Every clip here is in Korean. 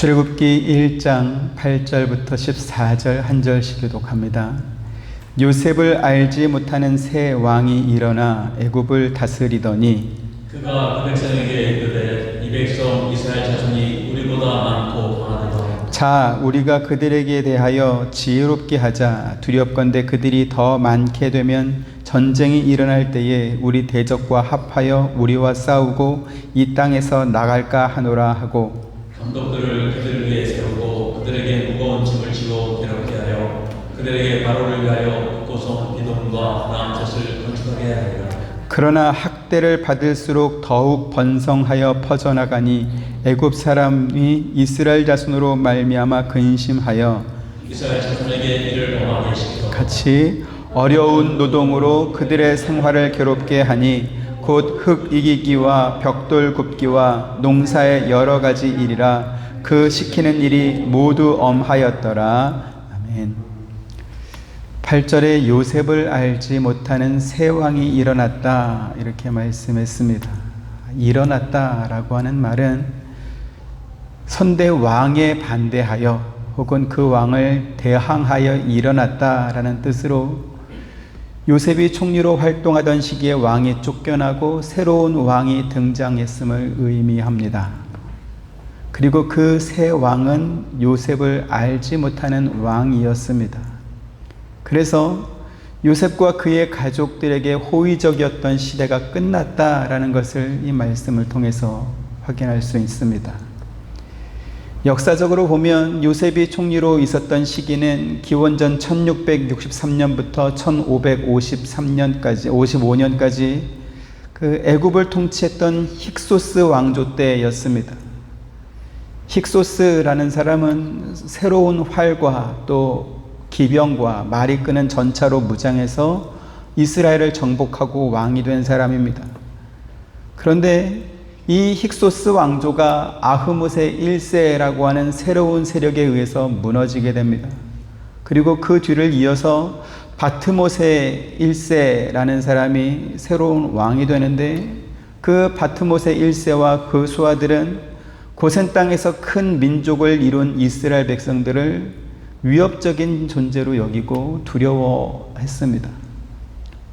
출애굽기 1장 8절부터 14절 한 절씩 교독합니다. 요셉을 알지 못하는 새 왕이 일어나 애굽을 다스리더니 그가 그 백성에게 이르되 이 백성 이스라엘 자손이 우리보다 많고 강하도다. 자, 우리가 그들에게 대하여 지혜롭게 하자. 두렵건대 그들이 더 많게 되면 전쟁이 일어날 때에 우리 대적과 합하여 우리와 싸우고 이 땅에서 나갈까 하노라 하고, 감독들을 그들을 위해 세우고 그들에게 무거운 짐을 지고 괴롭게 하여 그들에게 바로를 위하여 고성 기돔과 라암셋을 건축하게 하리라. 그러나 학대를 받을수록 더욱 번성하여 퍼져나가니 애굽 사람이 이스라엘 자손으로 말미암아 근심하여 이스라엘 자손에게 이를 범하게 시키고 같이 어려운 노동으로 그들의 생활을 괴롭게 하니 곧 흙 이기기와 벽돌 굽기와 농사의 여러 가지 일이라. 그 시키는 일이 모두 엄하였더라. 아멘. 8절에 요셉을 알지 못하는 새 왕이 일어났다, 이렇게 말씀했습니다. 일어났다라고 하는 말은 선대 왕에 반대하여 혹은 그 왕을 대항하여 일어났다라는 뜻으로 요셉이 총리로 활동하던 시기에 왕이 쫓겨나고 새로운 왕이 등장했음을 의미합니다. 그리고 그 새 왕은 요셉을 알지 못하는 왕이었습니다. 그래서 요셉과 그의 가족들에게 호의적이었던 시대가 끝났다라는 것을 이 말씀을 통해서 확인할 수 있습니다. 역사적으로 보면 요셉이 총리로 있었던 시기는 기원전 1663년부터 1553년까지 그 애굽을 통치했던 힉소스 왕조 때였습니다. 힉소스라는 사람은 새로운 활과 또 기병과 말이 끄는 전차로 무장해서 이스라엘을 정복하고 왕이 된 사람입니다. 그런데 이 힉소스 왕조가 아흐모세 1세라고 하는 새로운 세력에 의해서 무너지게 됩니다. 그리고 그 뒤를 이어서 바트모세 1세라는 사람이 새로운 왕이 되는데, 그 바트모세 1세와 그 수하들은 고센 땅에서 큰 민족을 이룬 이스라엘 백성들을 위협적인 존재로 여기고 두려워했습니다.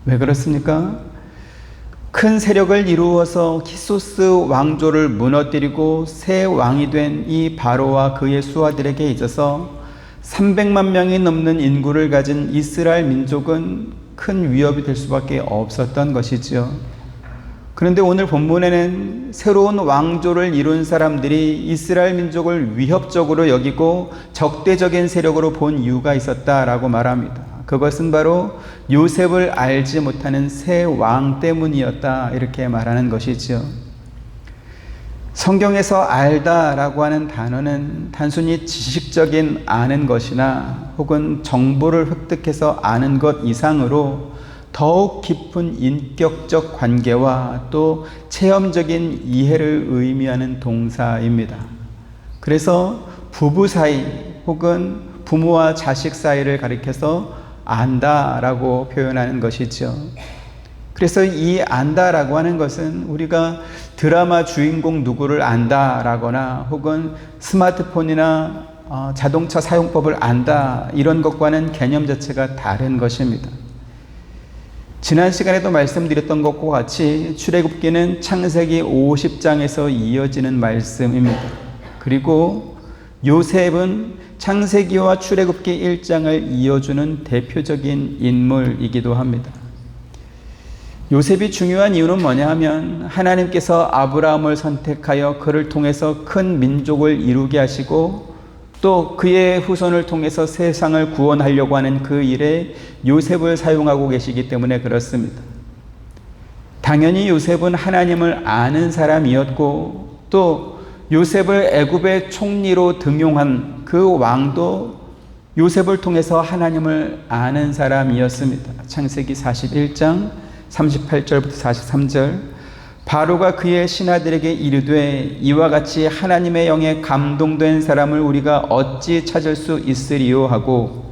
왜 그렇습니까? 큰 세력을 이루어서 힉소스 왕조를 무너뜨리고 새 왕이 된 이 바로와 그의 수하들에게 있어서 300만 명이 넘는 인구를 가진 이스라엘 민족은 큰 위협이 될 수밖에 없었던 것이지요. 그런데 오늘 본문에는 새로운 왕조를 이룬 사람들이 이스라엘 민족을 위협적으로 여기고 적대적인 세력으로 본 이유가 있었다라고 말합니다. 그것은 바로 요셉을 알지 못하는 새 왕 때문이었다, 이렇게 말하는 것이지요. 성경에서 알다라고 하는 단어는 단순히 지식적인 아는 것이나 혹은 정보를 획득해서 아는 것 이상으로 더욱 깊은 인격적 관계와 또 체험적인 이해를 의미하는 동사입니다. 그래서 부부 사이 혹은 부모와 자식 사이를 가리켜서 안다라고 표현하는 것이죠. 그래서 이 안다라고 하는 것은 우리가 드라마 주인공 누구를 안다라거나 혹은 스마트폰이나 자동차 사용법을 안다, 이런 것과는 개념 자체가 다른 것입니다. 지난 시간에도 말씀드렸던 것과 같이 출애굽기는 창세기 50장에서 이어지는 말씀입니다. 그리고 요셉은 창세기와 출애굽기 1장을 이어주는 대표적인 인물이기도 합니다. 요셉이 중요한 이유는 뭐냐 하면 하나님께서 아브라함을 선택하여 그를 통해서 큰 민족을 이루게 하시고 또 그의 후손을 통해서 세상을 구원하려고 하는 그 일에 요셉을 사용하고 계시기 때문에 그렇습니다. 당연히 요셉은 하나님을 아는 사람이었고 또 요셉을 애굽의 총리로 등용한 그 왕도 요셉을 통해서 하나님을 아는 사람이었습니다. 창세기 41장 38절부터 43절, 바로가 그의 신하들에게 이르되 이와 같이 하나님의 영에 감동된 사람을 우리가 어찌 찾을 수 있으리요 하고,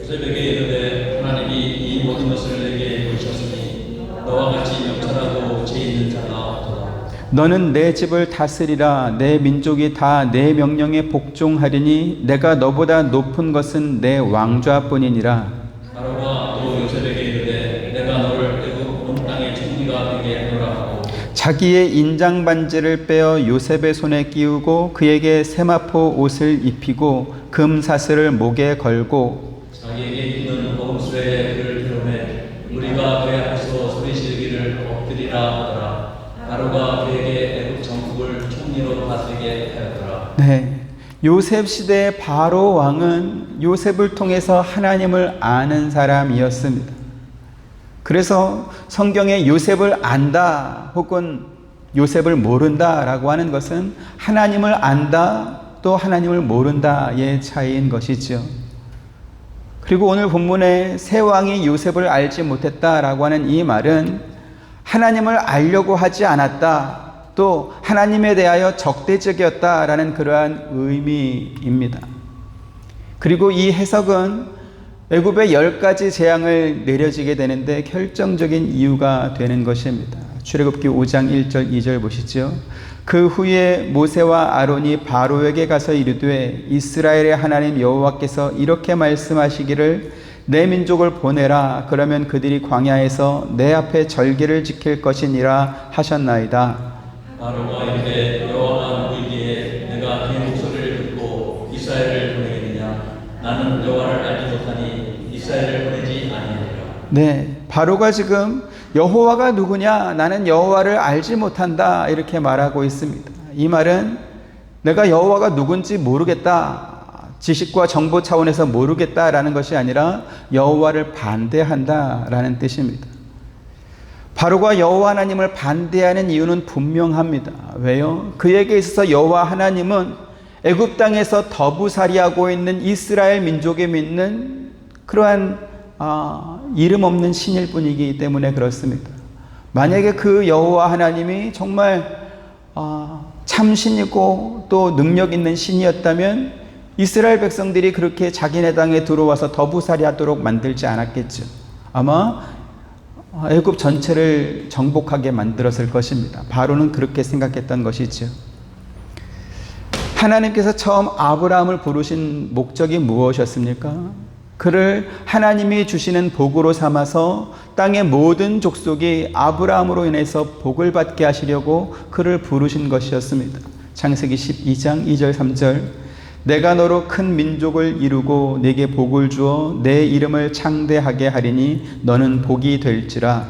요셉에게 이르되 하나님이 이 모든 것을 내게 보이셨으니 너와 같이 명철하고 죄 있는 자가 없도다. 너는 내 집을 다스리라. 내 민족이 다 내 명령에 복종하리니 내가 너보다 높은 것은 내 왕좌뿐이니라. 바로가 또 요셉에게 이르되 내가 너를 애굽 온 땅의 총리가 되게 하노라 하고 자기의 인장 반지를 빼어 요셉의 손에 끼우고 그에게 세마포 옷을 입히고 금 사슬을 목에 걸고 자기에게 있는 보금술에 그를 데려매 우리가 그의 앞에서 소리 지르기를 엎드리라 하더라. 바로가 그에게 애굽 전국을 총리로 다스리게 하였더라. 네, 요셉 시대의 바로 왕은 요셉을 통해서 하나님을 아는 사람이었습니다. 그래서 성경에 요셉을 안다 혹은 요셉을 모른다라고 하는 것은 하나님을 안다 또 하나님을 모른다의 차이인 것이죠. 그리고 오늘 본문에 새 왕이 요셉을 알지 못했다라고 하는 이 말은 하나님을 알려고 하지 않았다, 또 하나님에 대하여 적대적이었다라는 그러한 의미입니다. 그리고 이 해석은 애굽에 10가지 재앙을 내려지게 되는데 결정적인 이유가 되는 것입니다. 출애굽기 5장 1절 2절 보시죠. 그 후에 모세와 아론이 바로에게 가서 이르되 이스라엘의 하나님 여호와께서 이렇게 말씀하시기를 내 민족을 보내라. 그러면 그들이 광야에서 내 앞에 절기를 지킬 것이니라 하셨나이다. 바로가 이르되 여호와가 누구이기에 내가 그의 목소리를 듣고 이스라엘을 보내겠느냐. 나는 여호와를 알지 못하니 이스라엘을 보내지 아니하리라. 네, 바로가 지금 여호와가 누구냐, 나는 여호와를 알지 못한다 이렇게 말하고 있습니다. 이 말은 내가 여호와가 누군지 모르겠다, 지식과 정보 차원에서 모르겠다라는 것이 아니라 여호와를 반대한다라는 뜻입니다. 바로가 여호와 하나님을 반대하는 이유는 분명합니다. 왜요? 그에게 있어서 여호와 하나님은 애굽 땅에서 더부살이하고 있는 이스라엘 민족에 믿는 그러한 이름 없는 신일 뿐이기 때문에 그렇습니다. 만약에 그 여호와 하나님이 정말 참신이고 또 능력 있는 신이었다면 이스라엘 백성들이 그렇게 자기네 땅에 들어와서 더부살이하도록 만들지 않았겠죠. 아마 애굽 전체를 정복하게 만들었을 것입니다. 바로는 그렇게 생각했던 것이죠. 하나님께서 처음 아브라함을 부르신 목적이 무엇이었습니까? 그를 하나님이 주시는 복으로 삼아서 땅의 모든 족속이 아브라함으로 인해서 복을 받게 하시려고 그를 부르신 것이었습니다. 창세기 12장 2절 3절 내가 너로 큰 민족을 이루고 네게 복을 주어 내 이름을 창대하게 하리니 너는 복이 될지라.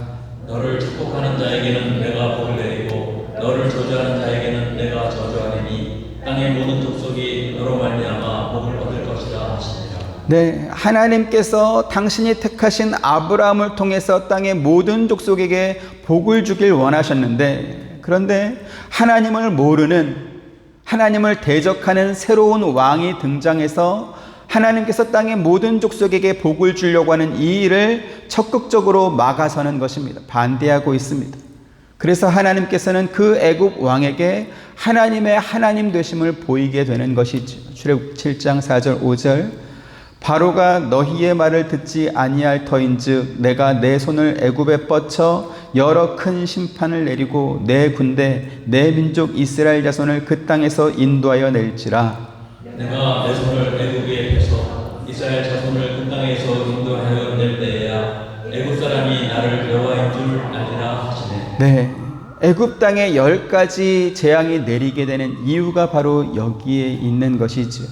너를 축복하는 자에게는 내가 복을 내리고 너를 저주하는 자에게는 내가 저주하리니 땅의 모든 족속이 너로 말미암아 복을 얻을 것이라 하시니라. 네, 하나님께서 당신이 택하신 아브라함을 통해서 땅의 모든 족속에게 복을 주길 원하셨는데, 그런데 하나님을 모르는, 하나님을 대적하는 새로운 왕이 등장해서 하나님께서 땅의 모든 족속에게 복을 주려고 하는 이 일을 적극적으로 막아서는 것입니다. 반대하고 있습니다. 그래서 하나님께서는 그 애굽 왕에게 하나님의 하나님 되심을 보이게 되는 것이죠. 출애굽 7장 4절 5절 바로가 너희의 말을 듣지 아니할 터인즉 내가 내 손을 애굽에 뻗쳐 여러 큰 심판을 내리고 내 군대 내 민족 이스라엘 자손을 그 땅에서 인도하여 낼지라. 내가 내 손을 애굽 위에 펴서 이스라엘 자손을 그 땅에서 인도하여 낼 때에야 애굽 사람이 나를 여호와인 줄 알리라 하시네. 네, 애굽 땅에 10가지 재앙이 내리게 되는 이유가 바로 여기에 있는 것이죠.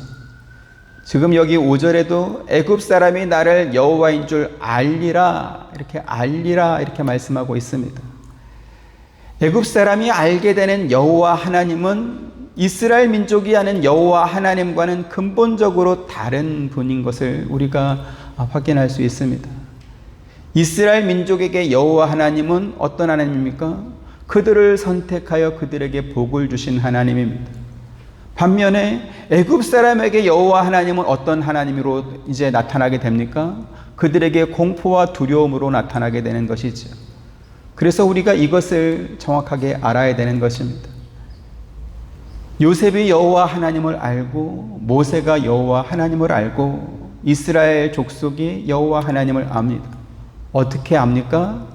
지금 여기 5절에도 애굽 사람이 나를 여호와인 줄 알리라 이렇게 말씀하고 있습니다. 애굽 사람이 알게 되는 여호와 하나님은 이스라엘 민족이 아는 여호와 하나님과는 근본적으로 다른 분인 것을 우리가 확인할 수 있습니다. 이스라엘 민족에게 여호와 하나님은 어떤 하나님입니까? 그들을 선택하여 그들에게 복을 주신 하나님입니다. 반면에 애굽 사람에게 여호와 하나님은 어떤 하나님으로 이제 나타나게 됩니까? 그들에게 공포와 두려움으로 나타나게 되는 것이죠. 그래서 우리가 이것을 정확하게 알아야 되는 것입니다. 요셉이 여호와 하나님을 알고 모세가 여호와 하나님을 알고 이스라엘 족속이 여호와 하나님을 압니다. 어떻게 압니까?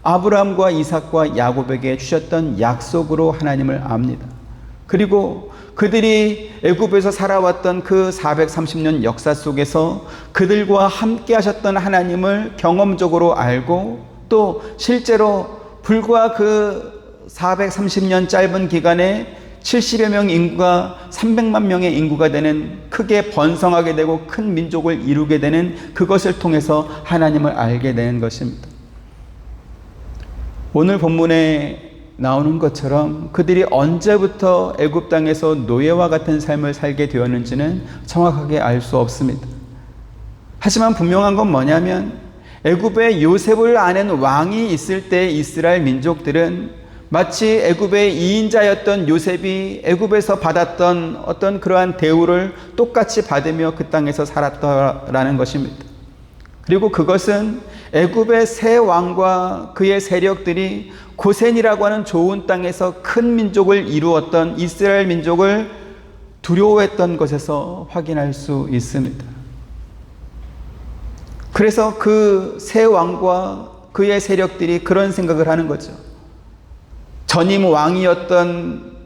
아브라함과 이삭과 야곱에게 주셨던 약속으로 하나님을 압니다. 그리고 그들이 애굽에서 살아왔던 그 430년 역사 속에서 그들과 함께 하셨던 하나님을 경험적으로 알고 또 실제로 불과 그 430년 짧은 기간에 70여 명 인구가 300만 명의 인구가 되는 크게 번성하게 되고 큰 민족을 이루게 되는 그것을 통해서 하나님을 알게 되는 것입니다. 오늘 본문에 나오는 것처럼 그들이 언제부터 애굽 땅에서 노예와 같은 삶을 살게 되었는지는 정확하게 알 수 없습니다. 하지만 분명한 건 뭐냐면 애굽에 요셉을 아는 왕이 있을 때 이스라엘 민족들은 마치 애굽의 2인자였던 요셉이 애굽에서 받았던 어떤 그러한 대우를 똑같이 받으며 그 땅에서 살았다라는 것입니다. 그리고 그것은 애굽의 새 왕과 그의 세력들이 고센이라고 하는 좋은 땅에서 큰 민족을 이루었던 이스라엘 민족을 두려워했던 것에서 확인할 수 있습니다. 그래서 그 새 왕과 그의 세력들이 그런 생각을 하는 거죠. 전임 왕이었던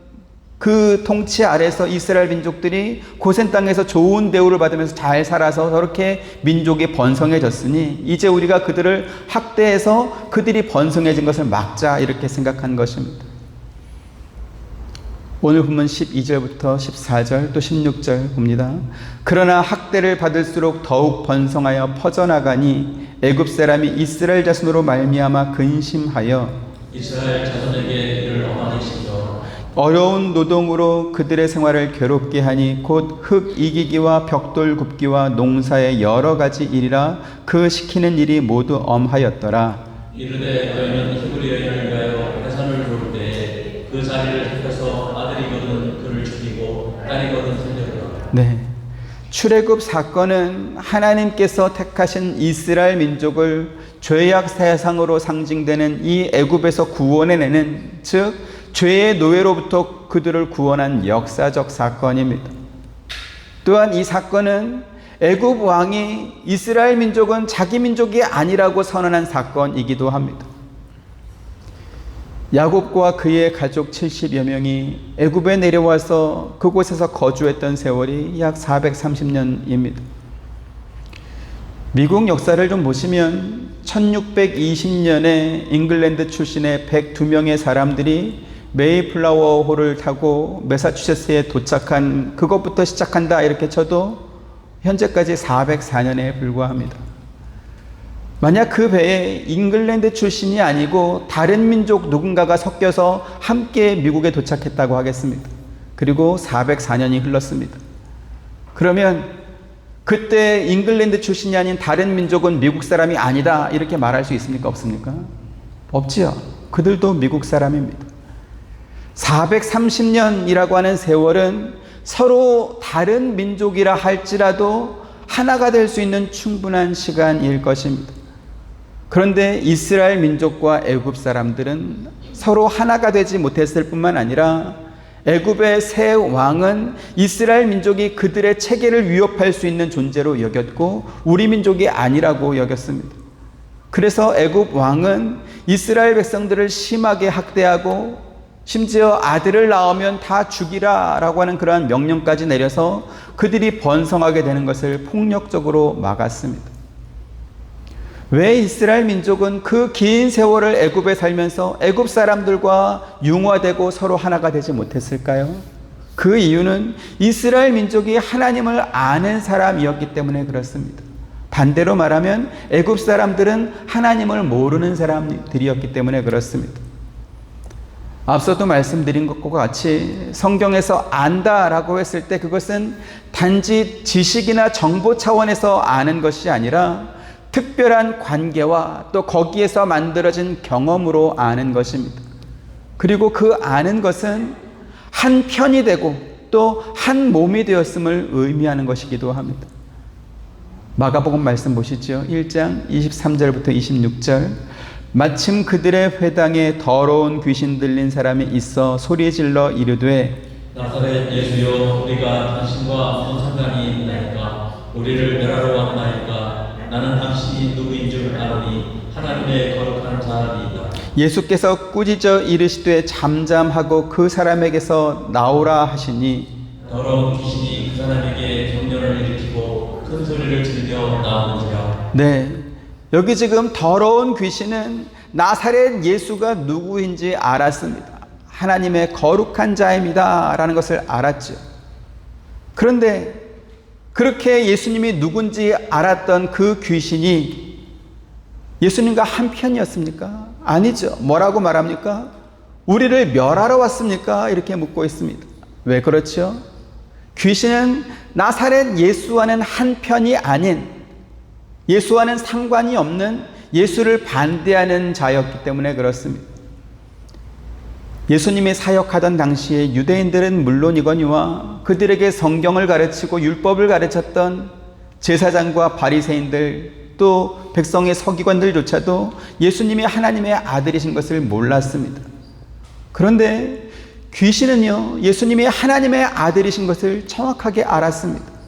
그 통치 아래서 이스라엘 민족들이 고센 땅에서 좋은 대우를 받으면서 잘 살아서 저렇게 민족이 번성해졌으니 이제 우리가 그들을 학대해서 그들이 번성해진 것을 막자 이렇게 생각한 것입니다. 오늘 본문 12절부터 14절 또 16절 봅니다. 그러나 학대를 받을수록 더욱 번성하여 퍼져나가니 애굽 사람이 이스라엘 자손으로 말미암아 근심하여 이스라엘 자손에게 이를 엄하게 시켜 어려운 노동으로 그들의 생활을 괴롭게 하니 곧 흙 이기기와 벽돌 굽기와 농사의 여러 가지 일이라 그 시키는 일이 모두 엄하였더라. 이르되 너희는 히브리 여인을 위하여 해산을 볼 때에 그 자리를 택해서 아들이거든 그를 죽이고 딸이거든 살려라. 네, 출애굽 사건은 하나님께서 택하신 이스라엘 민족을 죄악 세상으로 상징되는 이 애굽에서 구원해내는 즉 죄의 노예로부터 그들을 구원한 역사적 사건입니다. 또한 이 사건은 애굽 왕이 이스라엘 민족은 자기 민족이 아니라고 선언한 사건이기도 합니다. 야곱과 그의 가족 70여 명이 애굽에 내려와서 그곳에서 거주했던 세월이 약 430년입니다. 미국 역사를 좀 보시면 1620년에 잉글랜드 출신의 102명의 사람들이 메이플라워 호를 타고 매사추세츠에 도착한 그것부터 시작한다 이렇게 쳐도 현재까지 404년에 불과합니다. 만약 그 배에 잉글랜드 출신이 아니고 다른 민족 누군가가 섞여서 함께 미국에 도착했다고 하겠습니다. 그리고 404년이 흘렀습니다. 그러면 그때 잉글랜드 출신이 아닌 다른 민족은 미국 사람이 아니다 이렇게 말할 수 있습니까? 없습니까? 없지요. 그들도 미국 사람입니다. 430년이라고 하는 세월은 서로 다른 민족이라 할지라도 하나가 될 수 있는 충분한 시간일 것입니다. 그런데 이스라엘 민족과 애굽 사람들은 서로 하나가 되지 못했을 뿐만 아니라 애굽의 새 왕은 이스라엘 민족이 그들의 체계를 위협할 수 있는 존재로 여겼고 우리 민족이 아니라고 여겼습니다. 그래서 애굽 왕은 이스라엘 백성들을 심하게 학대하고 심지어 아들을 낳으면 다 죽이라라고 하는 그러한 명령까지 내려서 그들이 번성하게 되는 것을 폭력적으로 막았습니다. 왜 이스라엘 민족은 그 긴 세월을 애굽에 살면서 애굽 사람들과 융화되고 서로 하나가 되지 못했을까요? 그 이유는 이스라엘 민족이 하나님을 아는 사람이었기 때문에 그렇습니다. 반대로 말하면 애굽 사람들은 하나님을 모르는 사람들이었기 때문에 그렇습니다. 앞서도 말씀드린 것과 같이 성경에서 안다라고 했을 때 그것은 단지 지식이나 정보 차원에서 아는 것이 아니라 특별한 관계와 또 거기에서 만들어진 경험으로 아는 것입니다. 그리고 그 아는 것은 한 편이 되고 또 한 몸이 되었음을 의미하는 것이기도 합니다. 마가복음 말씀 보시죠. 1장 23절부터 26절. 마침 그들의 회당에 더러운 귀신 들린 사람이 있어 소리질러 이르되 나사렛 예수여 우리가 당신과 무슨 상관이 있나이까 우리를 멸하러 왔나이까 나는 당신이 누구인 줄 아노니 하나님의 거룩한 자이다. 예수께서 꾸짖어 이르시되 잠잠하고 그 사람에게서 나오라 하시니 더러운 귀신이 그 사람에게 경련을 일으키고 큰 소리를 지르며 나오는지라. 네, 여기 지금 더러운 귀신은 나사렛 예수가 누구인지 알았습니다. 하나님의 거룩한 자입니다 라는 것을 알았죠. 그런데 그렇게 예수님이 누군지 알았던 그 귀신이 예수님과 한편이었습니까? 아니죠. 뭐라고 말합니까? 우리를 멸하러 왔습니까? 이렇게 묻고 있습니다. 왜 그렇죠? 귀신은 나사렛 예수와는 한편이 아닌, 예수와는 상관이 없는 예수를 반대하는 자였기 때문에 그렇습니다. 예수님이 사역하던 당시에 유대인들은 물론이거니와 그들에게 성경을 가르치고 율법을 가르쳤던 제사장과 바리새인들 또 백성의 서기관들조차도 예수님이 하나님의 아들이신 것을 몰랐습니다. 그런데 귀신은요, 예수님이 하나님의 아들이신 것을 정확하게 알았습니다.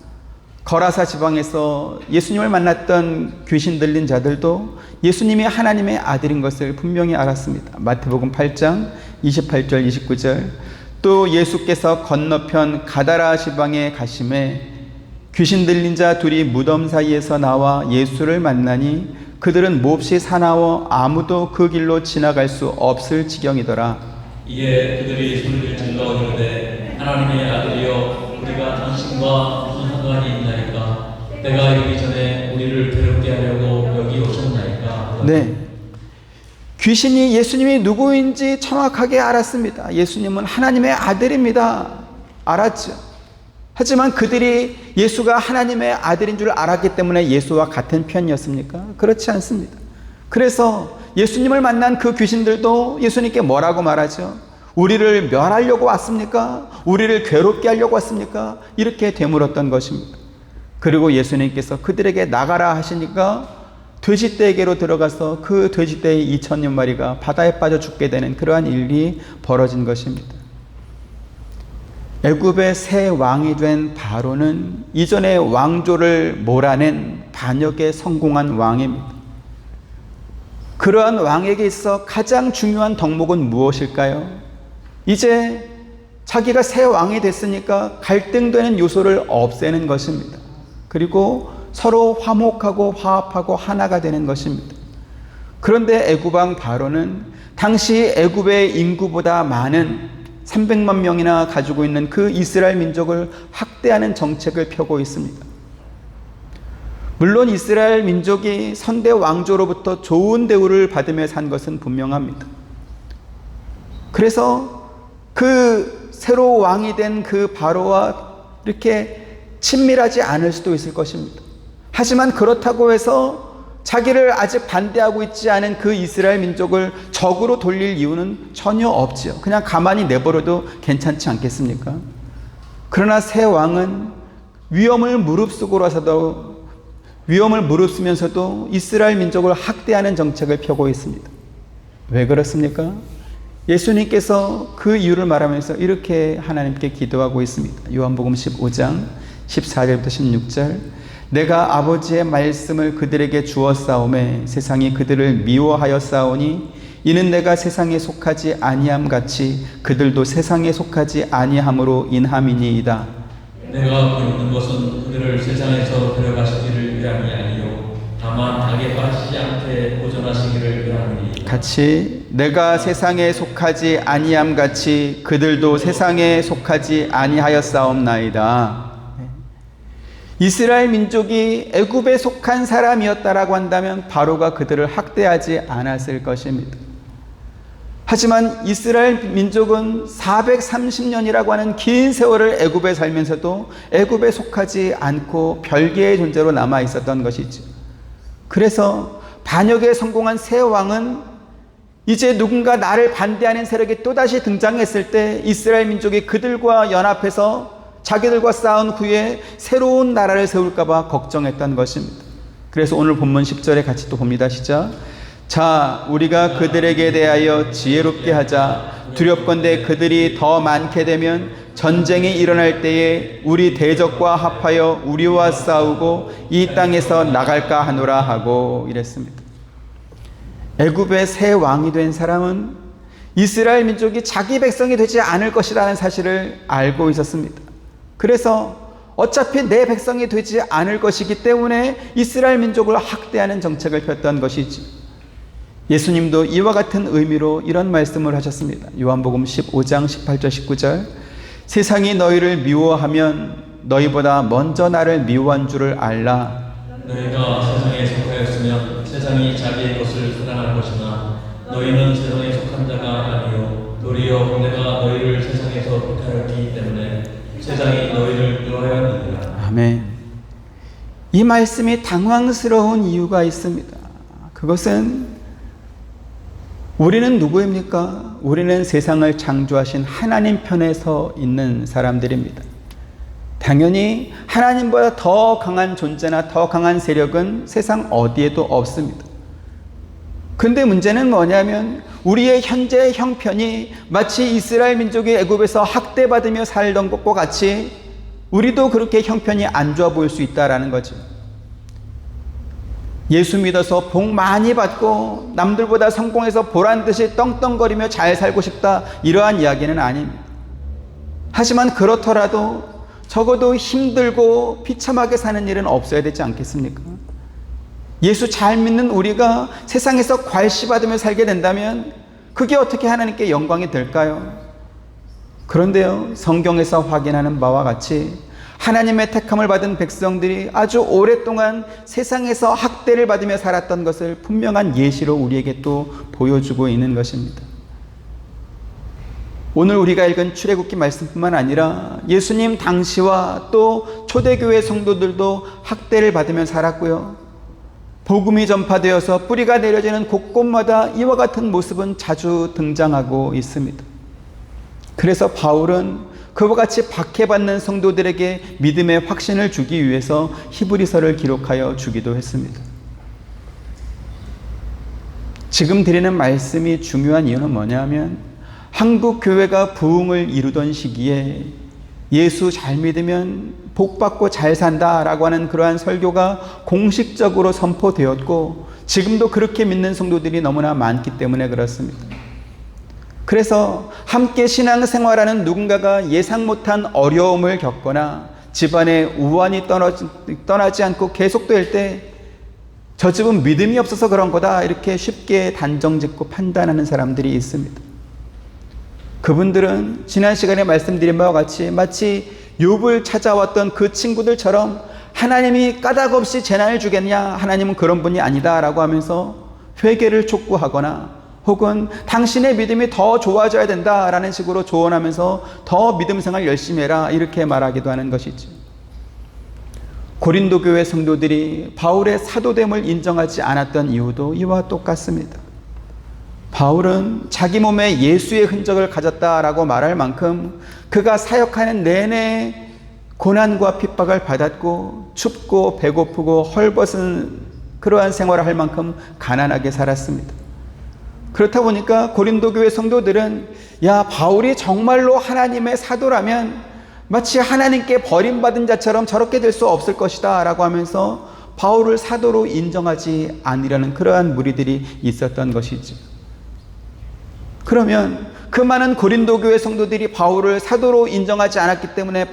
거라사 지방에서 예수님을 만났던 귀신 들린 자들도 예수님이 하나님의 아들인 것을 분명히 알았습니다. 마태복음 8장 28절 29절. 또 예수께서 건너편 가다라 지방에 가심에 귀신 들린 자 둘이 무덤 사이에서 나와 예수를 만나니 그들은 몹시 사나워 아무도 그 길로 지나갈 수 없을 지경이더라. 이에 그들이 소리를 질러 이르되 하나님의 아들이여 우리가 당신과 무슨 상관이 있나이까? 내가 여기 전에 우리를 괴롭게 하려고 여기 오셨나이까? 네, 귀신이 예수님이 누구인지 정확하게 알았습니다. 예수님은 하나님의 아들입니다. 알았죠. 하지만 그들이 예수가 하나님의 아들인 줄 알았기 때문에 예수와 같은 편이었습니까? 그렇지 않습니다. 그래서 예수님을 만난 그 귀신들도 예수님께 뭐라고 말하죠? 우리를 멸하려고 왔습니까? 우리를 괴롭게 하려고 왔습니까? 이렇게 되물었던 것입니다. 그리고 예수님께서 그들에게 나가라 하시니까 돼지떼에게로 들어가서 그 돼지떼의 2,000여 마리가 바다에 빠져 죽게 되는 그러한 일이 벌어진 것입니다. 애굽의 새 왕이 된 바로는 이전의 왕조를 몰아낸 반역에 성공한 왕입니다. 그러한 왕에게 있어 가장 중요한 덕목은 무엇일까요? 이제 자기가 새 왕이 됐으니까 갈등되는 요소를 없애는 것입니다. 그리고 서로 화목하고 화합하고 하나가 되는 것입니다. 그런데 애굽 왕 바로는 당시 애굽의 인구보다 많은 300만 명이나 가지고 있는 그 이스라엘 민족을 학대하는 정책을 펴고 있습니다. 물론 이스라엘 민족이 선대 왕조로부터 좋은 대우를 받으며 산 것은 분명합니다. 그래서 그 새로 왕이 된 그 바로와 이렇게 친밀하지 않을 수도 있을 것입니다. 하지만 그렇다고 해서 자기를 아직 반대하고 있지 않은 그 이스라엘 민족을 적으로 돌릴 이유는 전혀 없지요. 그냥 가만히 내버려도 괜찮지 않겠습니까? 그러나 새 왕은 위험을 무릅쓰면서도 이스라엘 민족을 학대하는 정책을 펴고 있습니다. 왜 그렇습니까? 예수님께서 그 이유를 말하면서 이렇게 하나님께 기도하고 있습니다. 요한복음 15장 14절부터 16절. 내가 아버지의 말씀을 그들에게 주었사오매 세상이 그들을 미워하였사오니 이는 내가 세상에 속하지 아니함 같이 그들도 세상에 속하지 아니함으로 인함이니이다. 내가 부르는 것은 그들을 세상에서 데려가시기를 위함이 아니요 다만 악에 빠지지 않게 보존하시기를 위함이니. 같이 내가 세상에 속하지 아니함 같이 그들도 세상에 속하지 아니하였사옵나이다. 이스라엘 민족이 애굽에 속한 사람이었다라고 한다면 바로가 그들을 학대하지 않았을 것입니다. 하지만 이스라엘 민족은 430년이라고 하는 긴 세월을 애굽에 살면서도 애굽에 속하지 않고 별개의 존재로 남아 있었던 것이죠. 그래서 반역에 성공한 새 왕은 이제 누군가 나를 반대하는 세력이 또다시 등장했을 때 이스라엘 민족이 그들과 연합해서 자기들과 싸운 후에 새로운 나라를 세울까 봐 걱정했던 것입니다. 그래서 오늘 본문 10절에 같이 또 봅니다. 시작. 자, 우리가 그들에게 대하여 지혜롭게 하자. 두렵건대 그들이 더 많게 되면 전쟁이 일어날 때에 우리 대적과 합하여 우리와 싸우고 이 땅에서 나갈까 하노라 하고 이랬습니다. 애굽의 새 왕이 된 사람은 이스라엘 민족이 자기 백성이 되지 않을 것이라는 사실을 알고 있었습니다. 그래서 어차피 내 백성이 되지 않을 것이기 때문에 이스라엘 민족을 학대하는 정책을 폈던 것이지. 예수님도 이와 같은 의미로 이런 말씀을 하셨습니다. 요한복음 15장 18절 19절 세상이 너희를 미워하면 너희보다 먼저 나를 미워한 줄을 알라. 너희가 세상에 속하였으면 세상이 자기의 것을 사랑할 것이나 너희는 세상에 속한 자가 아니요 도리어 내가 너희를 세상에서 택하였기 때문에 세상이 너희를 미워하였느니라. 아멘. 이 말씀이 당황스러운 이유가 있습니다. 그것은 우리는 누구입니까? 우리는 세상을 창조하신 하나님 편에 서 있는 사람들입니다. 당연히 하나님보다 더 강한 존재나 더 강한 세력은 세상 어디에도 없습니다. 근데 문제는 뭐냐면 우리의 현재의 형편이 마치 이스라엘 민족이 애굽에서 학대받으며 살던 것과 같이 우리도 그렇게 형편이 안 좋아 보일 수 있다라는 거죠. 예수 믿어서 복 많이 받고 남들보다 성공해서 보란듯이 떵떵거리며 잘 살고 싶다, 이러한 이야기는 아닙니다. 하지만 그렇더라도 적어도 힘들고 비참하게 사는 일은 없어야 되지 않겠습니까? 예수 잘 믿는 우리가 세상에서 괄시받으며 살게 된다면 그게 어떻게 하나님께 영광이 될까요? 그런데요, 성경에서 확인하는 바와 같이 하나님의 택함을 받은 백성들이 아주 오랫동안 세상에서 학대를 받으며 살았던 것을 분명한 예시로 우리에게 또 보여주고 있는 것입니다. 오늘 우리가 읽은 출애굽기 말씀뿐만 아니라 예수님 당시와 또 초대교회 성도들도 학대를 받으며 살았고요. 복음이 전파되어서 뿌리가 내려지는 곳곳마다 이와 같은 모습은 자주 등장하고 있습니다. 그래서 바울은 그와 같이 박해받는 성도들에게 믿음의 확신을 주기 위해서 히브리서를 기록하여 주기도 했습니다. 지금 드리는 말씀이 중요한 이유는 뭐냐면 한국 교회가 부흥을 이루던 시기에 예수 잘 믿으면 복 받고 잘 산다라고 하는 그러한 설교가 공식적으로 선포되었고 지금도 그렇게 믿는 성도들이 너무나 많기 때문에 그렇습니다. 그래서 함께 신앙생활하는 누군가가 예상 못한 어려움을 겪거나 집안에 우환이 떠나지 않고 계속될 때 저 집은 믿음이 없어서 그런 거다, 이렇게 쉽게 단정짓고 판단하는 사람들이 있습니다. 그분들은 지난 시간에 말씀드린 바와 같이 마치 욥을 찾아왔던 그 친구들처럼 하나님이 까닭없이 재난을 주겠냐, 하나님은 그런 분이 아니다 라고 하면서 회개를 촉구하거나 혹은 당신의 믿음이 더 좋아져야 된다라는 식으로 조언하면서 더 믿음 생활 열심히 해라, 이렇게 말하기도 하는 것이죠. 고린도 교회 성도들이 바울의 사도됨을 인정하지 않았던 이유도 이와 똑같습니다. 바울은 자기 몸에 예수의 흔적을 가졌다라고 말할 만큼 그가 사역하는 내내 고난과 핍박을 받았고 춥고 배고프고 헐벗은 그러한 생활을 할 만큼 가난하게 살았습니다. 그렇다 보니까 고린도 교회 성도들은 야, 바울이 정말로 하나님의 사도라면 마치 하나님께 버림받은 자처럼 저렇게 될 수 없을 것이다 라고 하면서 바울을 사도로 인정하지 않으려는 그러한 무리들이 있었던 것이죠. 그러면 그 많은 고린도 교회 성도들이 바울을 사도로 인정하지 않았기 때문에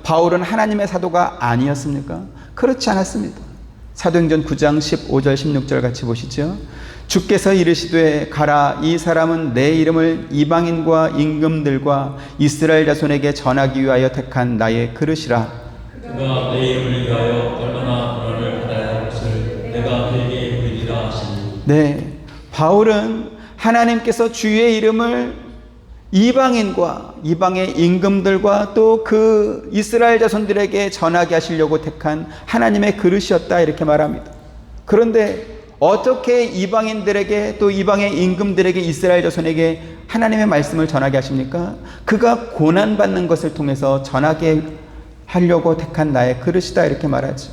바울은 하나님의 사도가 아니었습니까? 그렇지 않았습니다. 사도행전 9장 15절 16절 같이 보시죠. 주께서 이르시되 가라, 이 사람은 내 이름을 이방인과 임금들과 이스라엘 자손에게 전하기 위하여 택한 나의 그릇이라. 그가 내 이름을 위하여 얼마나 고난을 받아야 할 것을 내가 그에게 보이리라 하시니. 네, 바울은 하나님께서 주의 이름을 이방인과 이방의 임금들과 또 그 이스라엘 자손들에게 전하게 하시려고 택한 하나님의 그릇이었다, 이렇게 말합니다. 그런데 어떻게 이방인들에게 또 이방의 임금들에게 이스라엘 자손에게 하나님의 말씀을 전하게 하십니까? 그가 고난받는 것을 통해서 전하게 하려고 택한 나의 그릇이다, 이렇게 말하죠.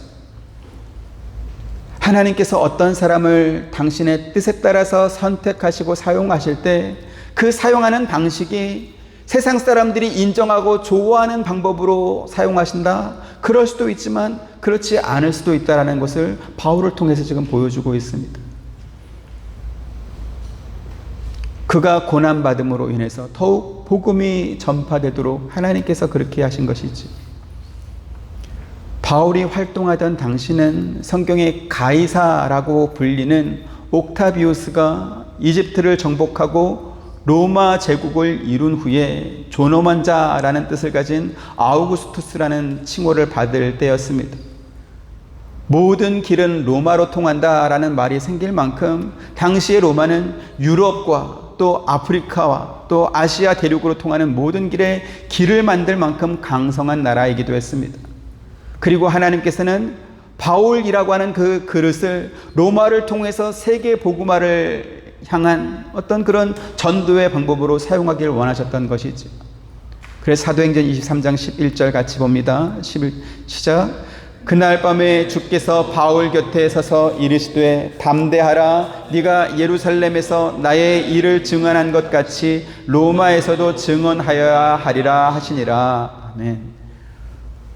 하나님께서 어떤 사람을 당신의 뜻에 따라서 선택하시고 사용하실 때 그 사용하는 방식이 세상 사람들이 인정하고 좋아하는 방법으로 사용하신다? 그럴 수도 있지만 그렇지 않을 수도 있다는 것을 바울을 통해서 지금 보여주고 있습니다. 그가 고난받음으로 인해서 더욱 복음이 전파되도록 하나님께서 그렇게 하신 것이지. 바울이 활동하던 당시는 성경의 가이사라고 불리는 옥타비우스가 이집트를 정복하고 로마 제국을 이룬 후에 존엄한 자라는 뜻을 가진 아우구스투스라는 칭호를 받을 때였습니다. 모든 길은 로마로 통한다라는 말이 생길 만큼 당시의 로마는 유럽과 또 아프리카와 또 아시아 대륙으로 통하는 모든 길에 길을 만들 만큼 강성한 나라이기도 했습니다. 그리고 하나님께서는 바울이라고 하는 그 그릇을 로마를 통해서 세계 복음화를 향한 어떤 그런 전도의 방법으로 사용하기를 원하셨던 것이지. 그래서 사도행전 23장 11절 같이 봅니다. 11 시작. 그날 밤에 주께서 바울 곁에 서서 이르시되 담대하라. 네가 예루살렘에서 나의 일을 증언한 것 같이 로마에서도 증언하여야 하리라 하시니라. 아멘.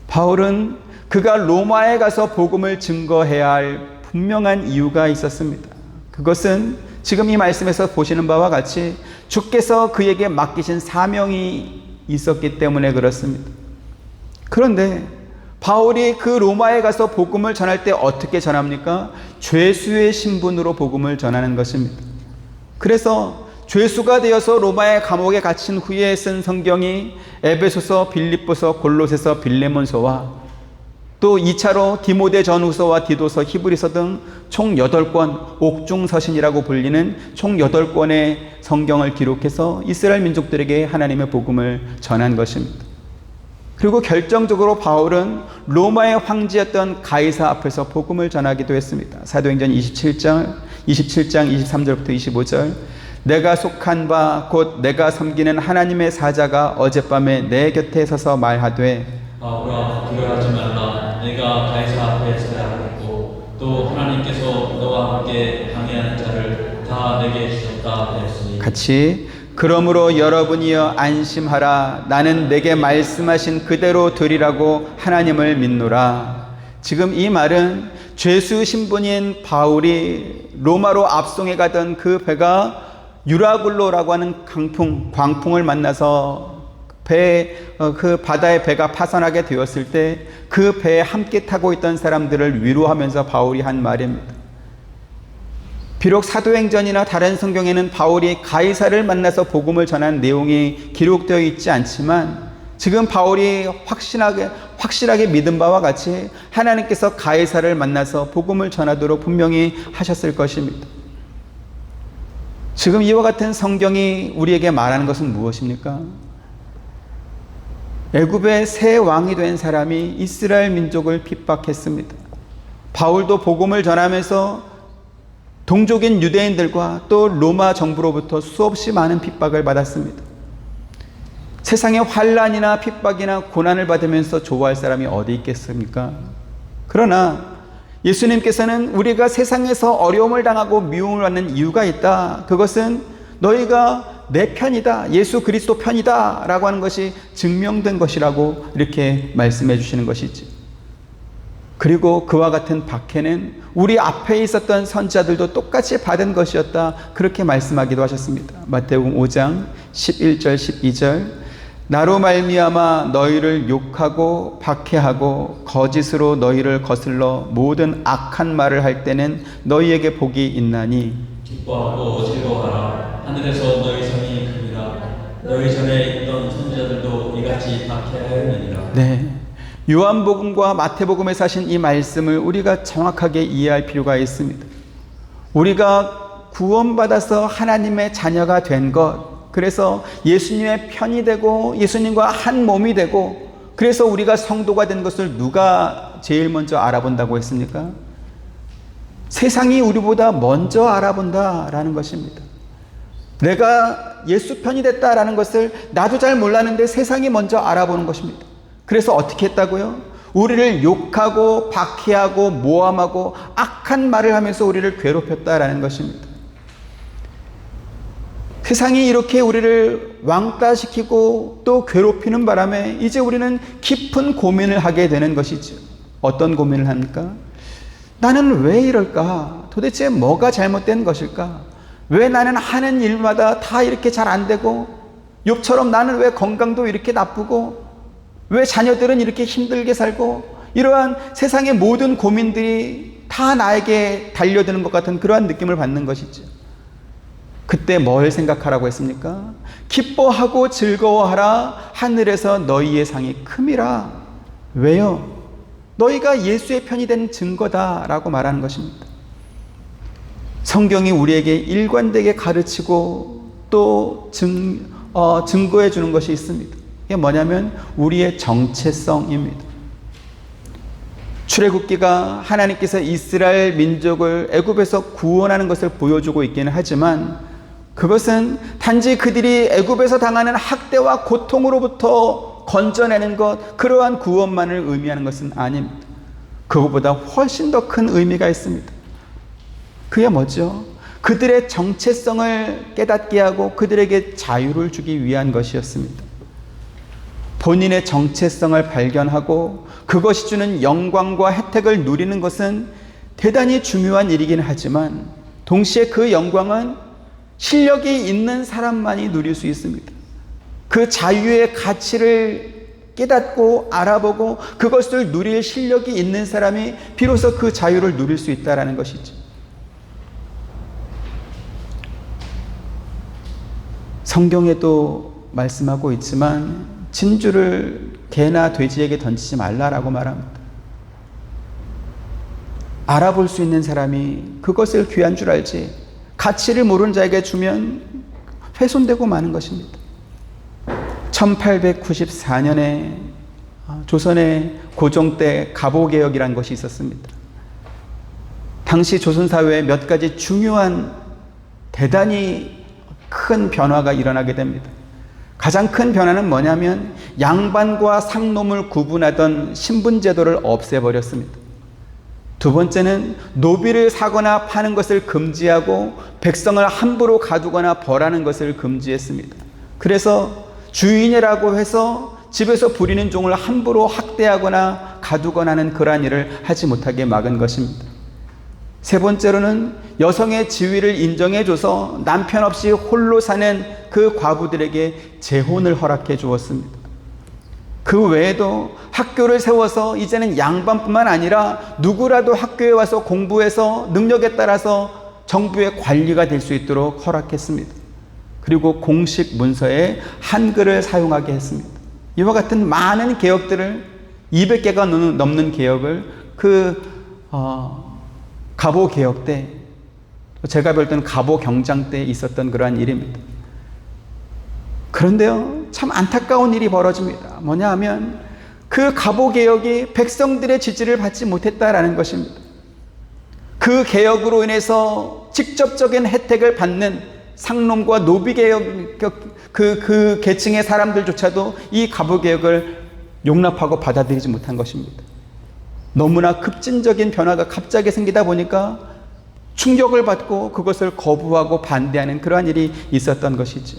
바울은 그가 로마에 가서 복음을 증거해야 할 분명한 이유가 있었습니다. 그것은 지금 이 말씀에서 보시는 바와 같이 주께서 그에게 맡기신 사명이 있었기 때문에 그렇습니다. 그런데 바울이 그 로마에 가서 복음을 전할 때 어떻게 전합니까? 죄수의 신분으로 복음을 전하는 것입니다. 그래서 죄수가 되어서 로마의 감옥에 갇힌 후에 쓴 성경이 에베소서, 빌립보서, 골로새서, 빌레몬서와 또 2차로 디모데 전후서와 디도서, 히브리서 등 총 8권, 옥중서신이라고 불리는 총 8권의 성경을 기록해서 이스라엘 민족들에게 하나님의 복음을 전한 것입니다. 그리고 결정적으로 바울은 로마의 황제였던 가이사 앞에서 복음을 전하기도 했습니다. 사도행전 27장 23절부터 25절. 내가 속한 바 곧 내가 섬기는 하나님의 사자가 어젯밤에 내 곁에 서서 말하되 바울아 두려워하지 말라. 내가 가이사 앞에 서야 하겠고 또 하나님께서 너와 함께 항해하는 자를 다 내게 주셨다 하였으니. 같이 그러므로 여러분이여 안심하라. 나는 내게 말씀하신 그대로 되리라고 하나님을 믿노라. 지금 이 말은 죄수 신분인 바울이 로마로 압송해 가던 그 배가 유라굴로라고 하는 광풍을 만나서 그 바다의 배가 파산하게 되었을 때 그 배에 함께 타고 있던 사람들을 위로하면서 바울이 한 말입니다. 비록 사도행전이나 다른 성경에는 바울이 가이사를 만나서 복음을 전한 내용이 기록되어 있지 않지만 지금 바울이 확실하게 믿은 바와 같이 하나님께서 가이사를 만나서 복음을 전하도록 분명히 하셨을 것입니다. 지금 이와 같은 성경이 우리에게 말하는 것은 무엇입니까? 애굽의 새 왕이 된 사람이 이스라엘 민족을 핍박했습니다. 바울도 복음을 전하면서 동족인 유대인들과 또 로마 정부로부터 수없이 많은 핍박을 받았습니다. 세상에 환난이나 핍박이나 고난을 받으면서 좋아할 사람이 어디 있겠습니까? 그러나 예수님께서는 우리가 세상에서 어려움을 당하고 미움을 받는 이유가 있다. 그것은 너희가 내 편이다. 예수 그리스도 편이다. 라고 하는 것이 증명된 것이라고 이렇게 말씀해 주시는 것이지. 그리고 그와 같은 박해는 우리 앞에 있었던 선지자들도 똑같이 받은 것이었다. 그렇게 말씀하기도 하셨습니다. 마태복음 5장 11절 12절. 나로 말미암아 너희를 욕하고 박해하고 거짓으로 너희를 거슬러 모든 악한 말을 할 때는 너희에게 복이 있나니 기뻐하고 즐거워하라. 하늘에서 너희 성이 크니라. 너희 전에 있던 선지자들도 이같이 박해하였느니라. 네. 요한복음과 마태복음에서 하신 이 말씀을 우리가 정확하게 이해할 필요가 있습니다. 우리가 구원받아서 하나님의 자녀가 된 것, 그래서 예수님의 편이 되고 예수님과 한 몸이 되고 그래서 우리가 성도가 된 것을 누가 제일 먼저 알아본다고 했습니까? 세상이 우리보다 먼저 알아본다라는 것입니다. 내가 예수 편이 됐다라는 것을 나도 잘 몰랐는데 세상이 먼저 알아보는 것입니다. 그래서 어떻게 했다고요? 우리를 욕하고 박해하고 모함하고 악한 말을 하면서 우리를 괴롭혔다라는 것입니다. 세상이 이렇게 우리를 왕따시키고 또 괴롭히는 바람에 이제 우리는 깊은 고민을 하게 되는 것이죠. 어떤 고민을 합니까? 나는 왜 이럴까? 도대체 뭐가 잘못된 것일까? 왜 나는 하는 일마다 다 이렇게 잘 안 되고, 욥처럼 나는 왜 건강도 이렇게 나쁘고, 왜 자녀들은 이렇게 힘들게 살고, 이러한 세상의 모든 고민들이 다 나에게 달려드는 것 같은 그러한 느낌을 받는 것이죠. 그때 뭘 생각하라고 했습니까? 기뻐하고 즐거워하라. 하늘에서 너희의 상이 큼이라. 왜요? 너희가 예수의 편이 된 증거다라고 말하는 것입니다. 성경이 우리에게 일관되게 가르치고 또 증거해 주는 것이 있습니다. 이게 뭐냐면 우리의 정체성입니다. 출애굽기가 하나님께서 이스라엘 민족을 애굽에서 구원하는 것을 보여주고 있기는 하지만, 그것은 단지 그들이 애굽에서 당하는 학대와 고통으로부터 건져내는 것, 그러한 구원만을 의미하는 것은 아닙니다. 그것보다 훨씬 더 큰 의미가 있습니다. 그게 뭐죠? 그들의 정체성을 깨닫게 하고 그들에게 자유를 주기 위한 것이었습니다. 본인의 정체성을 발견하고 그것이 주는 영광과 혜택을 누리는 것은 대단히 중요한 일이긴 하지만, 동시에 그 영광은 실력이 있는 사람만이 누릴 수 있습니다. 그 자유의 가치를 깨닫고 알아보고 그것을 누릴 실력이 있는 사람이 비로소 그 자유를 누릴 수 있다는 것이죠. 성경에도 말씀하고 있지만 진주를 개나 돼지에게 던지지 말라라고 말합니다. 알아볼 수 있는 사람이 그것을 귀한 줄 알지, 가치를 모르는 자에게 주면 훼손되고 마는 것입니다. 1894년에 조선의 고종 때 갑오개혁이라는 것이 있었습니다. 당시 조선사회에 몇 가지 중요한 대단히 큰 변화가 일어나게 됩니다. 가장 큰 변화는 뭐냐면 양반과 상놈을 구분하던 신분제도를 없애버렸습니다. 두 번째는 노비를 사거나 파는 것을 금지하고 백성을 함부로 가두거나 벌하는 것을 금지했습니다. 그래서 주인이라고 해서 집에서 부리는 종을 함부로 학대하거나 가두거나 하는 그러한 일을 하지 못하게 막은 것입니다. 세 번째로는 여성의 지위를 인정해줘서 남편 없이 홀로 사는 그 과부들에게 재혼을 허락해 주었습니다. 그 외에도 학교를 세워서 이제는 양반뿐만 아니라 누구라도 학교에 와서 공부해서 능력에 따라서 정부의 관리가 될 수 있도록 허락했습니다. 그리고 공식 문서에 한글을 사용하게 했습니다. 이와 같은 많은 개혁들을 200개가 넘는 개혁을 갑오개혁 때, 제가 볼 때는 갑오경장 때 있었던 그러한 일입니다. 그런데요, 참 안타까운 일이 벌어집니다. 뭐냐 하면 그 갑오개혁이 백성들의 지지를 받지 못했다라는 것입니다. 그 개혁으로 인해서 직접적인 혜택을 받는 상놈과 노비개혁 그 계층의 사람들조차도 이 갑오개혁을 용납하고 받아들이지 못한 것입니다. 너무나 급진적인 변화가 갑자기 생기다 보니까 충격을 받고 그것을 거부하고 반대하는 그러한 일이 있었던 것이죠.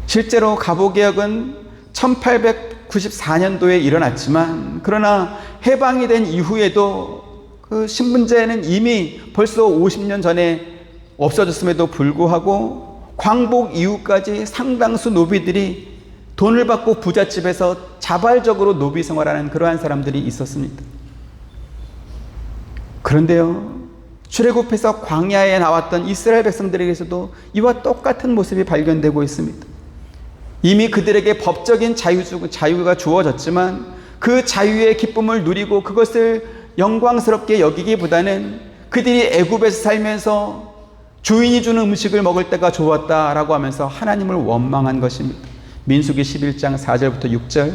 실제로 갑오개혁은 1894년도에 일어났지만, 그러나 해방이 된 이후에도 그 신분제는 이미 벌써 50년 전에 없어졌음에도 불구하고 광복 이후까지 상당수 노비들이 돈을 받고 부잣집에서 자발적으로 노비 생활하는 그러한 사람들이 있었습니다. 그런데요, 출애굽해서 광야에 나왔던 이스라엘 백성들에게서도 이와 똑같은 모습이 발견되고 있습니다. 이미 그들에게 법적인 자유가 주어졌지만 그 자유의 기쁨을 누리고 그것을 영광스럽게 여기기보다는 그들이 애굽에서 살면서 주인이 주는 음식을 먹을 때가 좋았다라고 하면서 하나님을 원망한 것입니다. 민수기 11장 4절부터 6절,